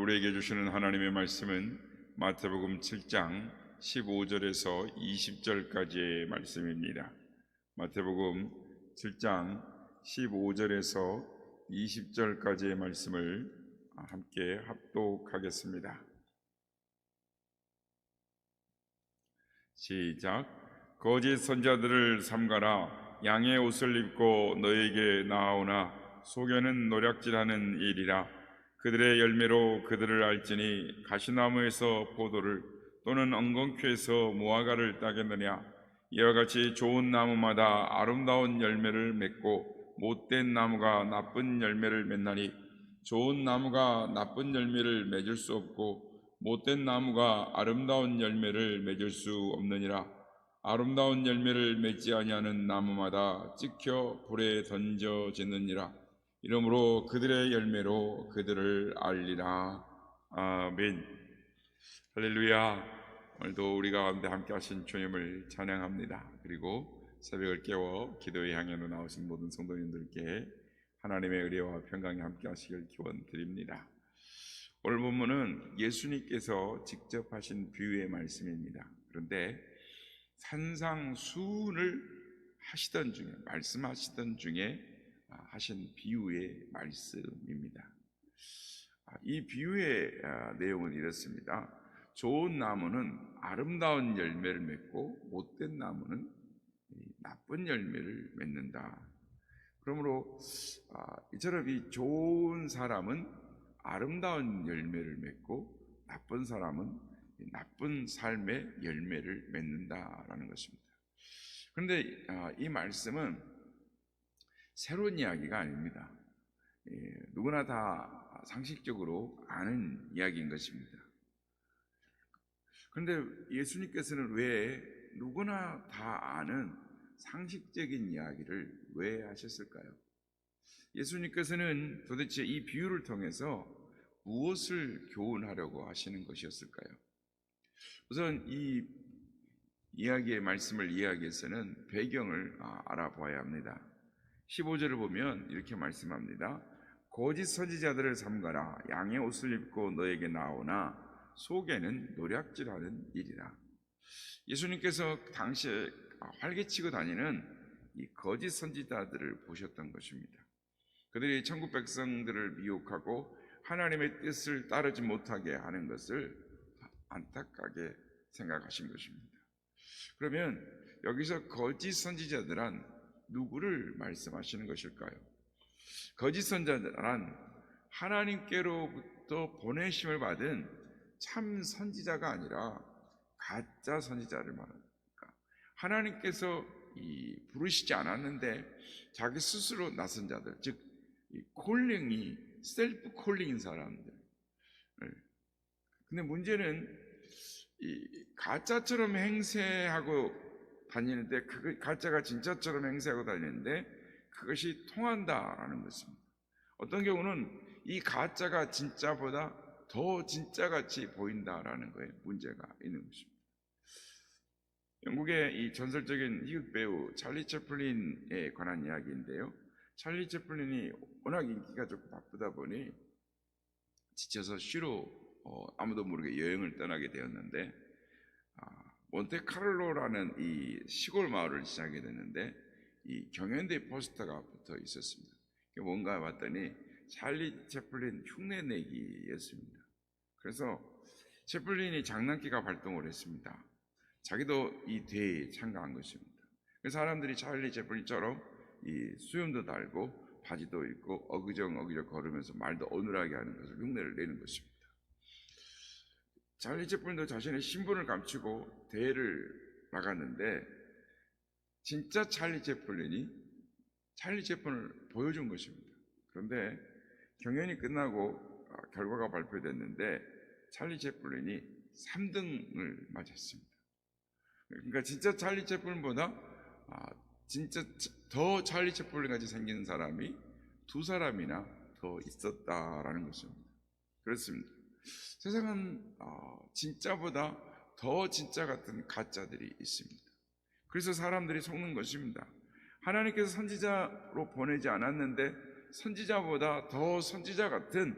우리에게 주시는 하나님의 말씀은 마태복음 7장 15절에서 20절까지의 말씀입니다. 마태복음 7장 15절에서 20절까지의 말씀을 함께 합독하겠습니다. 시작. 거짓 선지자들을 삼가라. 양의 옷을 입고 너에게 나아오나 속에는 노략질하는 일이라. 그들의 열매로 그들을 알지니 가시나무에서 포도를 또는 엉겅퀴에서 무화과를 따겠느냐. 이와 같이 좋은 나무마다 아름다운 열매를 맺고 못된 나무가 나쁜 열매를 맺나니 좋은 나무가 나쁜 열매를 맺을 수 없고 못된 나무가 아름다운 열매를 맺을 수 없느니라. 아름다운 열매를 맺지 아니하는 나무마다 찍혀 불에 던져지느니라. 이러므로 그들의 열매로 그들을 알리라. 아멘. 할렐루야. 오늘도 우리 가운데 함께 하신 주님을 찬양합니다. 그리고 새벽을 깨워 기도의 향연으로 나오신 모든 성도님들께 하나님의 은혜와 평강이 함께 하시길 기원드립니다. 오늘 본문은 예수님께서 직접 하신 비유의 말씀입니다. 그런데 산상수훈을 하시던 중에, 말씀하시던 중에 하신 비유의 말씀입니다. 이 비유의 내용은 이렇습니다. 좋은 나무는 아름다운 열매를 맺고 못된 나무는 나쁜 열매를 맺는다. 그러므로 이처럼 이 좋은 사람은 아름다운 열매를 맺고 나쁜 사람은 나쁜 삶의 열매를 맺는다라는 것입니다. 그런데 이 말씀은 새로운 이야기가 아닙니다. 누구나 다 상식적으로 아는 이야기인 것입니다. 그런데 예수님께서는 왜 누구나 다 아는 상식적인 이야기를 왜 하셨을까요? 예수님께서는 도대체 이 비유를 통해서 무엇을 교훈하려고 하시는 것이었을까요? 우선 이 이야기의 말씀을 이해하기 위해서는 배경을 알아봐야 합니다. 15절을 보면 이렇게 말씀합니다. 거짓 선지자들을 삼가라. 양의 옷을 입고 너에게 나오나 속에는 노략질하는 일이라. 예수님께서 당시에 활개치고 다니는 이 거짓 선지자들을 보셨던 것입니다. 그들이 천국 백성들을 미혹하고 하나님의 뜻을 따르지 못하게 하는 것을 안타깝게 생각하신 것입니다. 그러면 여기서 거짓 선지자들은 누구를 말씀하시는 것일까요? 거짓 선지자란 하나님께로부터 보내심을 받은 참 선지자가 아니라 가짜 선지자를 말합니다. 하나님께서 부르시지 않았는데 자기 스스로 나선 자들, 즉 콜링이 셀프 콜링인 사람들. 근데 문제는 이 가짜처럼 행세하고 다니는데 그 가짜가 진짜처럼 행세하고 다니는데 그것이 통한다라는 것입니다. 어떤 경우는 이 가짜가 진짜보다 더 진짜같이 보인다라는 거에 문제가 있는 것입니다. 영국의 이 전설적인 희극 배우 찰리 채플린에 관한 이야기인데요. 찰리 채플린이 워낙 인기가 좋고 바쁘다 보니 지쳐서 쉬러 아무도 모르게 여행을 떠나게 되었는데 몬테카를로라는 이 시골 마을을 지나게 됐는데 이 경연대 포스터가 붙어 있었습니다. 뭔가 봤더니 찰리 채플린 흉내내기였습니다. 그래서 채플린이 장난기가 발동을 했습니다. 자기도 이 대회에 참가한 것입니다. 그래서 사람들이 찰리 채플린처럼 이 수염도 달고 바지도 입고 어그적 걸으면서 말도 어눌하게 하는 것을 흉내를 내는 것입니다. 찰리 채플린도 자신의 신분을 감추고 대회를 나갔는데 진짜 찰리 채플린이 찰리 채플린을 보여준 것입니다. 그런데 경연이 끝나고 결과가 발표됐는데 찰리 채플린이 3등을 맞았습니다. 그러니까 진짜 찰리 채플린보다 진짜 더 찰리 채플린 같이 생긴 사람이 2사람이나 더 있었다라는 것입니다. 그렇습니다. 세상은 진짜보다 더 진짜 같은 가짜들이 있습니다. 그래서 사람들이 속는 것입니다. 하나님께서 선지자로 보내지 않았는데 선지자보다 더 선지자 같은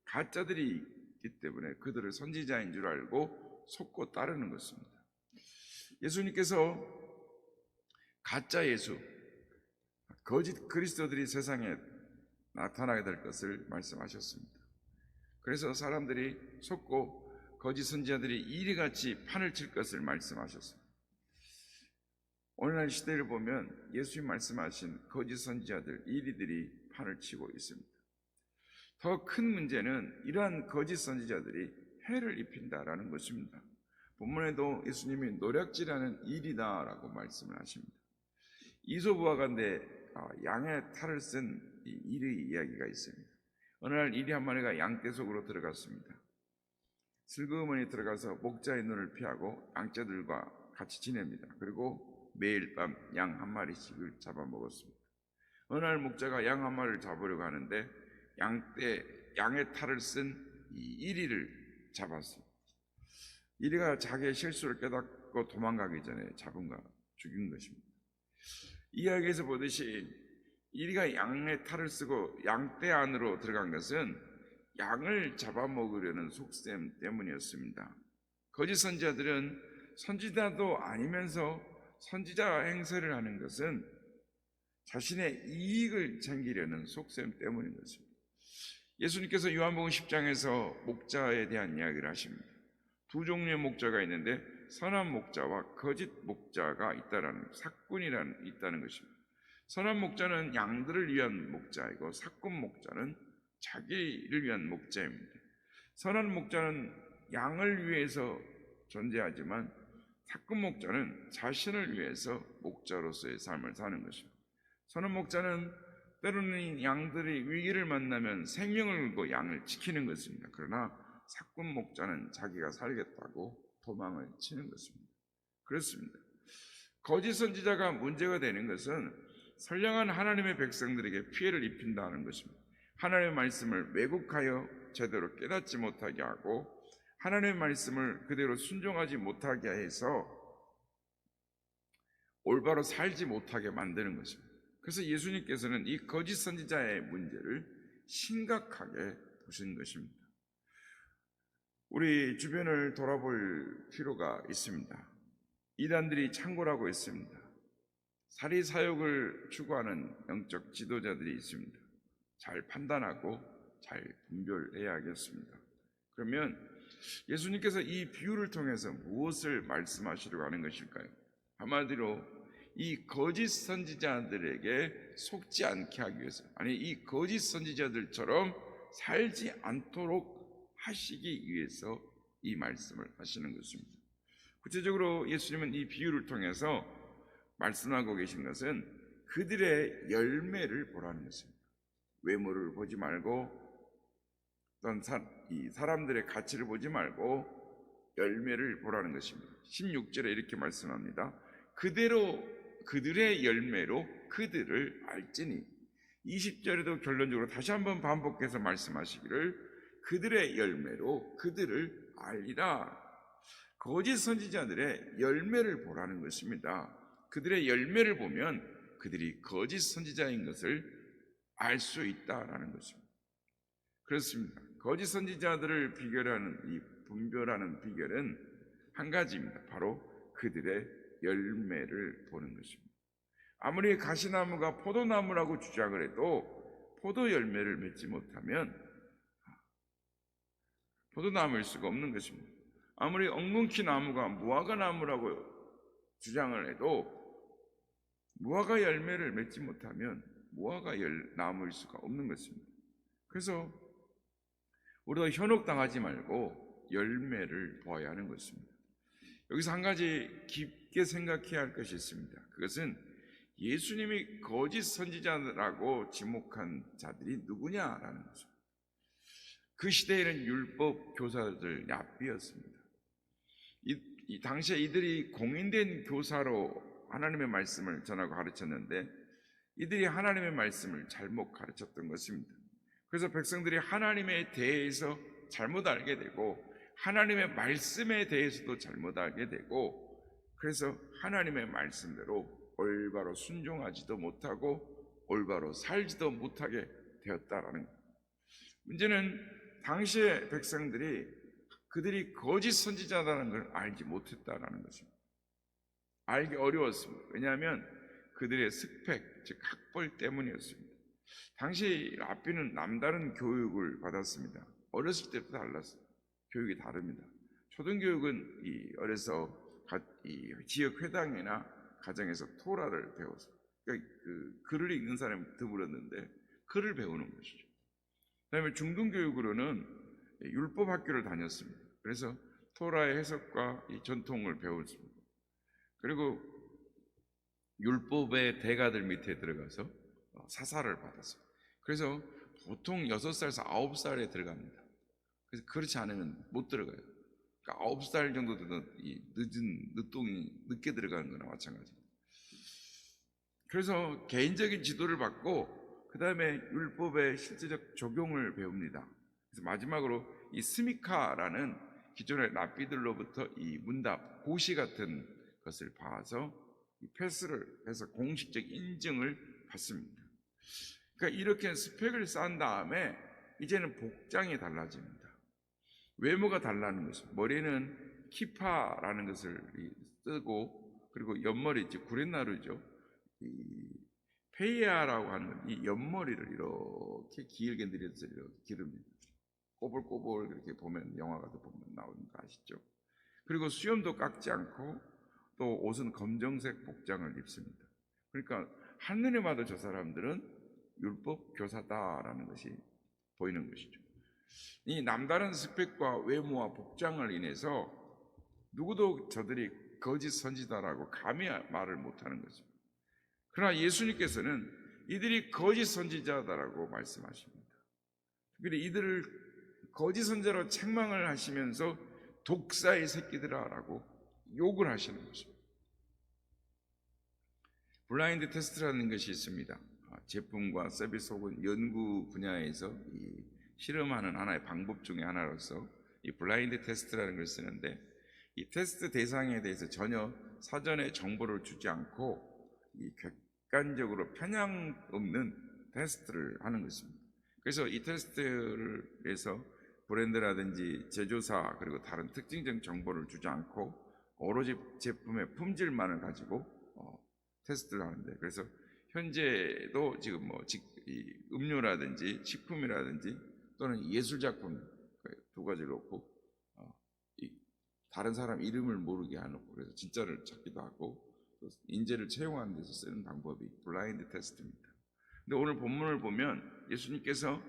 가짜들이 있기 때문에 그들을 선지자인 줄 알고 속고 따르는 것입니다. 예수님께서 가짜 예수, 거짓 그리스도들이 세상에 나타나게 될 것을 말씀하셨습니다. 그래서 사람들이 속고 거짓 선지자들이 이리같이 판을 칠 것을 말씀하셨습니다. 오늘날 시대를 보면 예수님 말씀하신 거짓 선지자들, 이리들이 판을 치고 있습니다. 더 큰 문제는 이러한 거짓 선지자들이 해를 입힌다라는 것입니다. 본문에도 예수님이 노략질하는 일이다라고 말씀을 하십니다. 이소부와 간데 양의 탈을 쓴 이 일의 이야기가 있습니다. 어느 날 일이 한 마리가 양떼 속으로 들어갔습니다. 슬그머니 들어가서 목자의 눈을 피하고 양떼들과 같이 지냅니다. 그리고 매일 밤 양 한 마리씩을 잡아먹었습니다. 어느 날 목자가 양 한 마리를 잡으려고 하는데 양의 탈을 쓴 이 이리를 잡았습니다. 이리가 자기의 실수를 깨닫고 도망가기 전에 죽인 것입니다. 이 이야기에서 보듯이 이리가 양의 탈을 쓰고 양떼 안으로 들어간 것은 양을 잡아먹으려는 속셈 때문이었습니다. 거짓 선지자들은 선지자도 아니면서 선지자 행세를 하는 것은 자신의 이익을 챙기려는 속셈 때문인 것입니다. 예수님께서 요한복음 10장에서 목자에 대한 이야기를 하십니다. 두 종류의 목자가 있는데 선한 목자와 거짓 목자가 있다는 것입니다. 선한 목자는 양들을 위한 목자이고 사꾼 목자는 자기를 위한 목자입니다. 선한 목자는 양을 위해서 존재하지만 사꾼 목자는 자신을 위해서 목자로서의 삶을 사는 것입니다. 선한 목자는 때로는 양들이 위기를 만나면 생명을 걸고 양을 지키는 것입니다. 그러나 사꾼 목자는 자기가 살겠다고 도망을 치는 것입니다. 그렇습니다. 거짓 선지자가 문제가 되는 것은 선량한 하나님의 백성들에게 피해를 입힌다는 것입니다. 하나님의 말씀을 왜곡하여 제대로 깨닫지 못하게 하고 하나님의 말씀을 그대로 순종하지 못하게 해서 올바로 살지 못하게 만드는 것입니다. 그래서 예수님께서는 이 거짓 선지자의 문제를 심각하게 보신 것입니다. 우리 주변을 돌아볼 필요가 있습니다. 이단들이 창궐하고 있습니다. 사리사욕을 추구하는 영적 지도자들이 있습니다. 잘 판단하고 잘 분별해야겠습니다. 그러면 예수님께서 이 비유를 통해서 무엇을 말씀하시려고 하는 것일까요? 한마디로 이 거짓 선지자들에게 속지 않게 하기 위해서, 아니 이 거짓 선지자들처럼 살지 않도록 하시기 위해서 이 말씀을 하시는 것입니다. 구체적으로 예수님은 이 비유를 통해서 말씀하고 계신 것은 그들의 열매를 보라는 것입니다. 외모를 보지 말고 어떤 이 사람들의 가치를 보지 말고 열매를 보라는 것입니다. 16절에 이렇게 말씀합니다. 그들의 열매로 그들을 알지니. 20절에도 결론적으로 다시 한번 반복해서 말씀하시기를 그들의 열매로 그들을 알리라. 거짓 선지자들의 열매를 보라는 것입니다. 그들의 열매를 보면 그들이 거짓 선지자인 것을 알 수 있다라는 것입니다. 그렇습니다. 거짓 선지자들을 분별하는 비결은 한 가지입니다. 바로 그들의 열매를 보는 것입니다. 아무리 가시나무가 포도나무라고 주장을 해도 포도 열매를 맺지 못하면 포도나무일 수가 없는 것입니다. 아무리 엉겅퀴 나무가 무화과 나무라고 주장을 해도 무화과 열매를 맺지 못하면 무화과 나무일 수가 없는 것입니다. 그래서 우리가 현혹당하지 말고 열매를 보아야 하는 것입니다. 여기서 한 가지 깊게 생각해야 할 것이 있습니다. 그것은 예수님이 거짓 선지자라고 지목한 자들이 누구냐라는 것입니다. 그 시대에는 율법 교사들 랍비였습니다. 이 당시에 이들이 공인된 교사로 하나님의 말씀을 전하고 가르쳤는데 이들이 하나님의 말씀을 잘못 가르쳤던 것입니다. 그래서 백성들이 하나님에 대해서 잘못 알게 되고 하나님의 말씀에 대해서도 잘못 알게 되고 그래서 하나님의 말씀대로 올바로 순종하지도 못하고 올바로 살지도 못하게 되었다라는 것. 문제는 당시의 백성들이 그들이 거짓 선지자라는 걸 알지 못했다라는 것입니다. 알기 어려웠습니다. 왜냐하면 그들의 스펙, 즉 학벌 때문이었습니다. 당시 랍비는 남다른 교육을 받았습니다. 어렸을 때부터 달랐어요. 교육이 다릅니다. 초등교육은 어려서 이 지역 회당이나 가정에서 토라를 배웠어요. 그러니까 글을 읽는 사람이 드물었는데 글을 배우는 것이죠. 그다음에 중등교육으로는 율법 학교를 다녔습니다. 그래서 토라의 해석과 이 전통을 배웠습니다. 그리고 율법의 대가들 밑에 들어가서 사사를 받았어요. 그래서 보통 6살에서 9살에 들어갑니다. 그래서 그렇지 않으면 못 들어가요. 그러니까 9살 정도 되는 이 늦둥이 늦게 들어가는 거나 마찬가지입니다. 그래서 개인적인 지도를 받고 그 다음에 율법의 실제적 적용을 배웁니다. 그래서 마지막으로 이 스미카라는 기존의 랍비들로부터 이 문답, 고시 같은 것을 봐서 패스를 해서 공식적 인증을 받습니다. 그러니까 이렇게 스펙을 쌓은 다음에 이제는 복장이 달라집니다. 외모가 달라는 것입니다. 머리는 키파라는 것을 쓰고 그리고 옆머리, 즉 구렛나루죠. 이 페이아라고 하는 이 옆머리를 이렇게 길게 늘려서 이렇게 기릅니다. 꼬불꼬불 이렇게 보면 영화 같은 보면 나오는 거 아시죠? 그리고 수염도 깎지 않고 또 옷은 검정색 복장을 입습니다. 그러니까 한눈에 봐도 저 사람들은 율법 교사다라는 것이 보이는 것이죠. 이 남다른 스펙과 외모와 복장을 인해서 누구도 저들이 거짓 선지자라고 감히 말을 못하는 것입니다. 그러나 예수님께서는 이들이 거짓 선지자다라고 말씀하십니다. 특별히 이들을 거짓 선지자로 책망을 하시면서 독사의 새끼들아라고 욕을 하시는 것입니다. 블라인드 테스트라는 것이 있습니다. 제품과 서비스 혹은 연구 분야에서 실험하는 하나의 방법 중에 하나로서 이 블라인드 테스트라는 걸 쓰는데 이 테스트 대상에 대해서 전혀 사전에 정보를 주지 않고 이 객관적으로 편향 없는 테스트를 하는 것입니다. 그래서 이 테스트를 해서 브랜드라든지 제조사 그리고 다른 특징적 정보를 주지 않고 오로지 제품의 품질만을 가지고 테스트를 하는데 그래서 현재도 지금 음료라든지 식품이라든지 또는 예술작품 두 가지를 놓고 다른 사람 이름을 모르게 해놓고 그래서 진짜를 찾기도 하고 인재를 채용하는 데서 쓰는 방법이 블라인드 테스트입니다. 근데 오늘 본문을 보면 예수님께서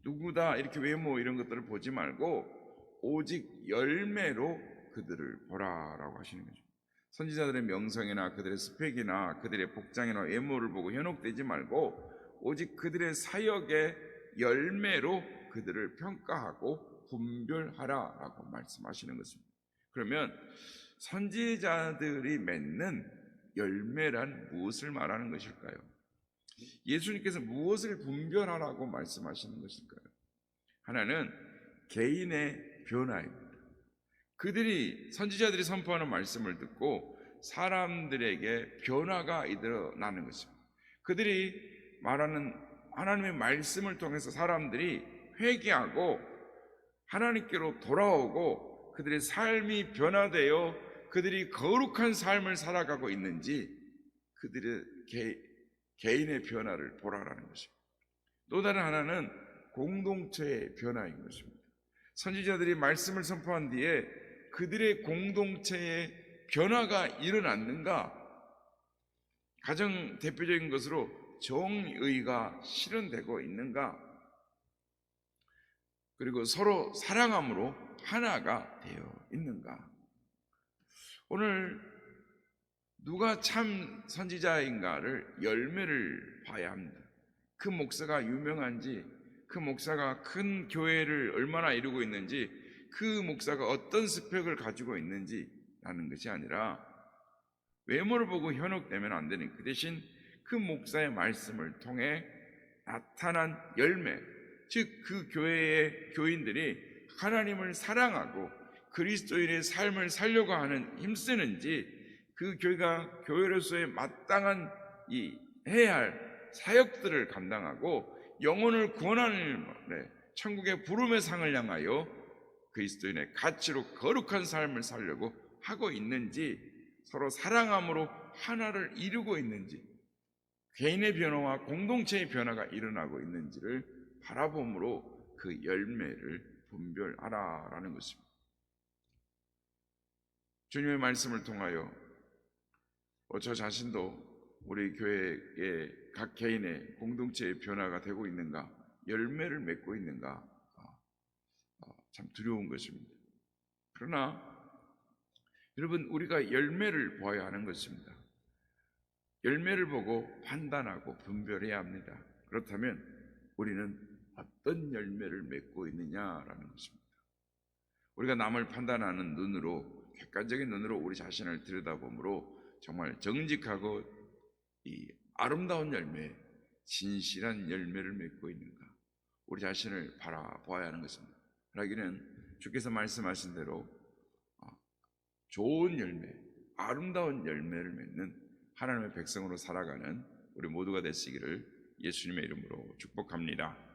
누구다 이렇게 외모 이런 것들을 보지 말고 오직 열매로 그들을 보라라고 하시는 거죠. 선지자들의 명성이나 그들의 스펙이나 그들의 복장이나 외모를 보고 현혹되지 말고 오직 그들의 사역의 열매로 그들을 평가하고 분별하라라고 말씀하시는 것입니다. 그러면 선지자들이 맺는 열매란 무엇을 말하는 것일까요? 예수님께서 무엇을 분별하라고 말씀하시는 것일까요? 하나는 개인의 변화입니다. 그들이 선지자들이 선포하는 말씀을 듣고 사람들에게 변화가 일어나는 것입니다. 그들이 말하는 하나님의 말씀을 통해서 사람들이 회개하고 하나님께로 돌아오고 그들의 삶이 변화되어 그들이 거룩한 삶을 살아가고 있는지 그들의 개인의 변화를 보라라는 것입니다. 또 다른 하나는 공동체의 변화인 것입니다. 선지자들이 말씀을 선포한 뒤에 그들의 공동체에 변화가 일어났는가? 가장 대표적인 것으로 정의가 실현되고 있는가? 그리고 서로 사랑함으로 하나가 되어 있는가? 오늘 누가 참 선지자인가를 열매를 봐야 합니다. 그 목사가 유명한지, 그 목사가 큰 교회를 얼마나 이루고 있는지, 그 목사가 어떤 스펙을 가지고 있는지 라는 것이 아니라 외모를 보고 현혹되면 안 되는 그 대신 그 목사의 말씀을 통해 나타난 열매, 즉 그 교회의 교인들이 하나님을 사랑하고 그리스도인의 삶을 살려고 하는 힘쓰는지 그 교회가 교회로서의 마땅한 해야 할 사역들을 감당하고 영혼을 구원하는 천국의 부름의 상을 향하여 그리스도인의 가치로 거룩한 삶을 살려고 하고 있는지, 서로 사랑함으로 하나를 이루고 있는지, 개인의 변화와 공동체의 변화가 일어나고 있는지를 바라봄으로 그 열매를 분별하라라는 것입니다. 주님의 말씀을 통하여 저 자신도 우리 교회의 각 개인의 공동체의 변화가 되고 있는가, 열매를 맺고 있는가, 참 두려운 것입니다. 그러나 여러분, 우리가 열매를 보아야 하는 것입니다. 열매를 보고 판단하고 분별해야 합니다. 그렇다면 우리는 어떤 열매를 맺고 있느냐라는 것입니다. 우리가 남을 판단하는 눈으로, 객관적인 눈으로 우리 자신을 들여다보므로 정말 정직하고 이 아름다운 열매, 진실한 열매를 맺고 있는가, 우리 자신을 바라보아야 하는 것입니다. 그러기는 주께서 말씀하신 대로 좋은 열매, 아름다운 열매를 맺는 하나님의 백성으로 살아가는 우리 모두가 되시기를 예수님의 이름으로 축복합니다.